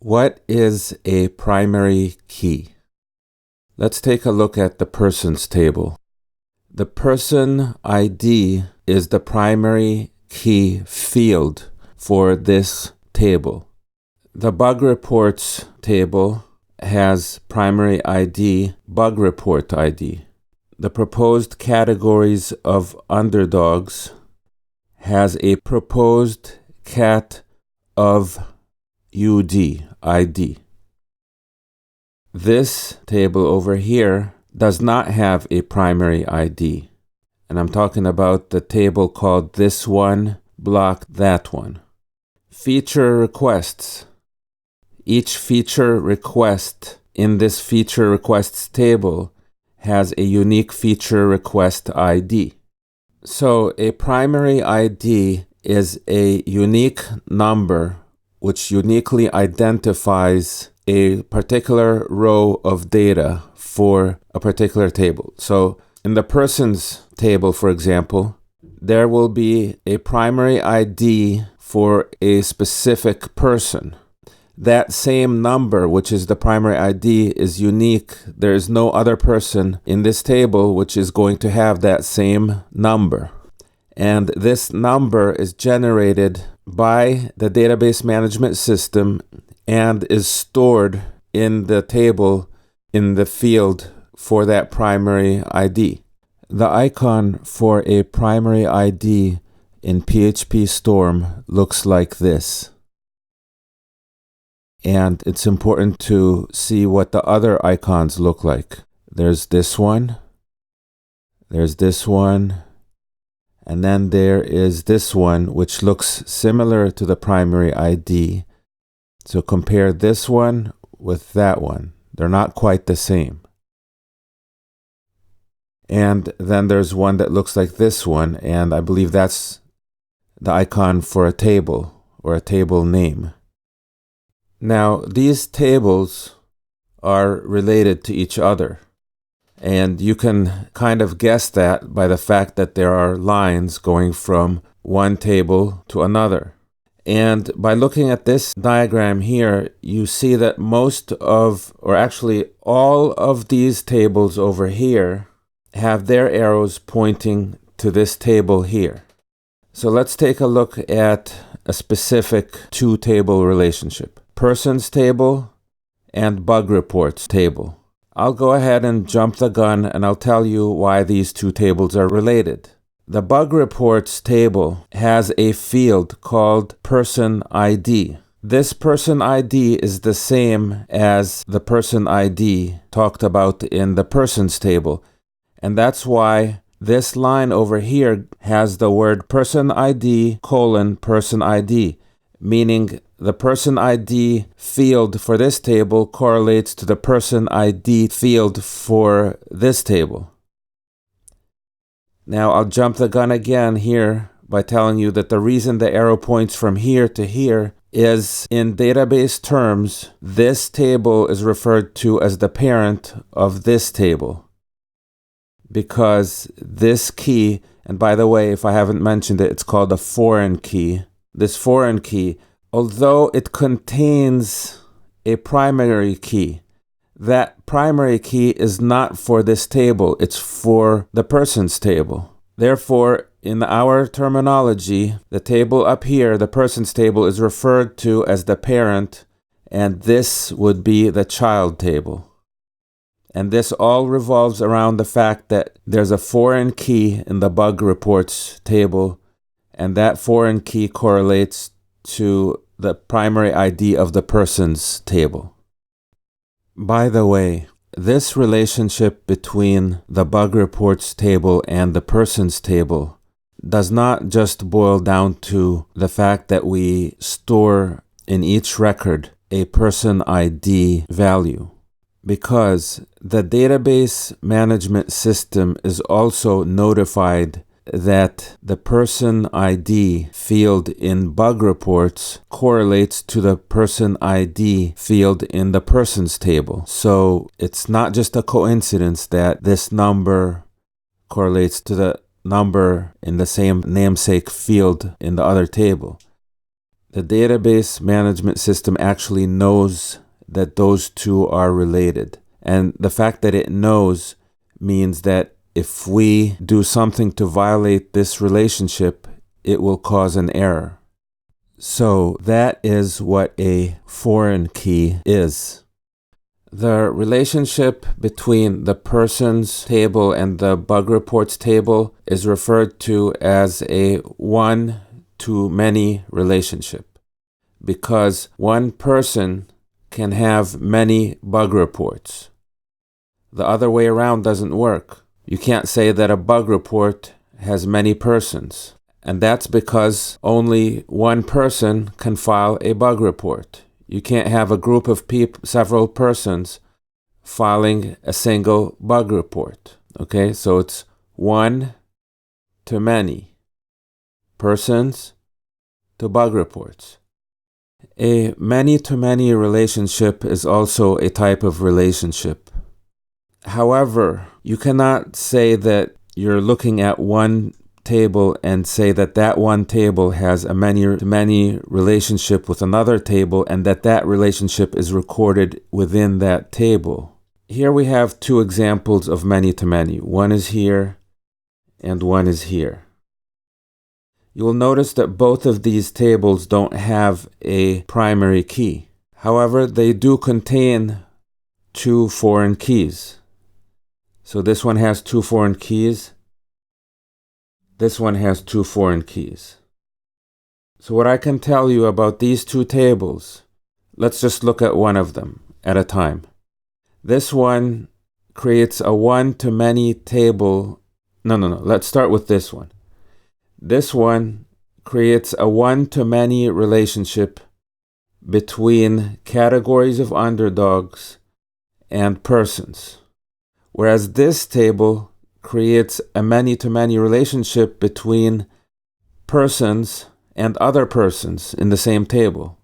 What is a primary key? Let's take a look at the persons table. The person ID is the primary key field for this table. The bug reports table has primary ID, bug report ID. The proposed categories of underdogs has a proposed cat of UD ID. This table over here does not have a primary ID. And I'm talking about the table called this one, block that one. Feature requests. Each feature request in this feature requests table has a unique feature request ID. So a primary ID is a unique number which uniquely identifies a particular row of data for a particular table. So in the persons table, for example, there will be a primary ID for a specific person. That same number, which is the primary ID, is unique. There is no other person in this table which is going to have that same number. And this number is generated by the database management system and is stored in the table in the field for that primary ID. The icon for a primary ID in PHP Storm looks like this. And it's important to see what the other icons look like. There's this one, there's this one, and then there is this one, which looks similar to the primary ID. So compare this one with that one. They're not quite the same. And then there's one that looks like this one, and I believe that's the icon for a table or a table name. Now, these tables are related to each other. And you can kind of guess that by the fact that there are lines going from one table to another. And by looking at this diagram here, you see that most of, or actually all of these tables over here have their arrows pointing to this table here. So let's take a look at a specific two-table relationship. Persons table and bug reports table. I'll go ahead and jump the gun and I'll tell you why these two tables are related. The bug reports table has a field called person ID. This person ID is the same as the person ID talked about in the persons table. And that's why this line over here has the word person ID : person ID, meaning the person ID field for this table correlates to the person ID field for this table. Now I'll jump the gun again here by telling you that the reason the arrow points from here to here is in database terms, this table is referred to as the parent of this table. Because this key, and by the way, if I haven't mentioned it, it's called a foreign key. This foreign key, although it contains a primary key, that primary key is not for this table, it's for the persons table. Therefore, in our terminology, the table up here, the persons table, is referred to as the parent, and this would be the child table. And this all revolves around the fact that there's a foreign key in the bug reports table, and that foreign key correlates to the primary ID of the persons table. By the way, this relationship between the bug reports table and the persons table does not just boil down to the fact that we store in each record a person ID value, because the database management system is also notified that the person ID field in bug reports correlates to the person ID field in the persons table. So it's not just a coincidence that this number correlates to the number in the same namesake field in the other table. The database management system actually knows that those two are related. And the fact that it knows means that if we do something to violate this relationship, it will cause an error. So that is what a foreign key is. The relationship between the persons table and the bug reports table is referred to as a one-to-many relationship, because one person can have many bug reports. The other way around doesn't work. You can't say that a bug report has many persons, and that's because only one person can file a bug report. You can't have a group of several persons filing a single bug report. Okay, so it's one to many persons to bug reports. A many-to-many relationship is also a type of relationship. However, you cannot say that you're looking at one table and say that that one table has a many-to-many relationship with another table and that relationship is recorded within that table. Here we have two examples of many-to-many. One is here and one is here. You will notice that both of these tables don't have a primary key. However, they do contain two foreign keys. So this one has two foreign keys. This one has two foreign keys. So what I can tell you about these two tables, let's just look at one of them at a time. This one creates a one-to-many table. No. Let's start with this one. This one creates a one-to-many relationship between categories of underdogs and persons, whereas this table creates a many-to-many relationship between persons and other persons in the same table.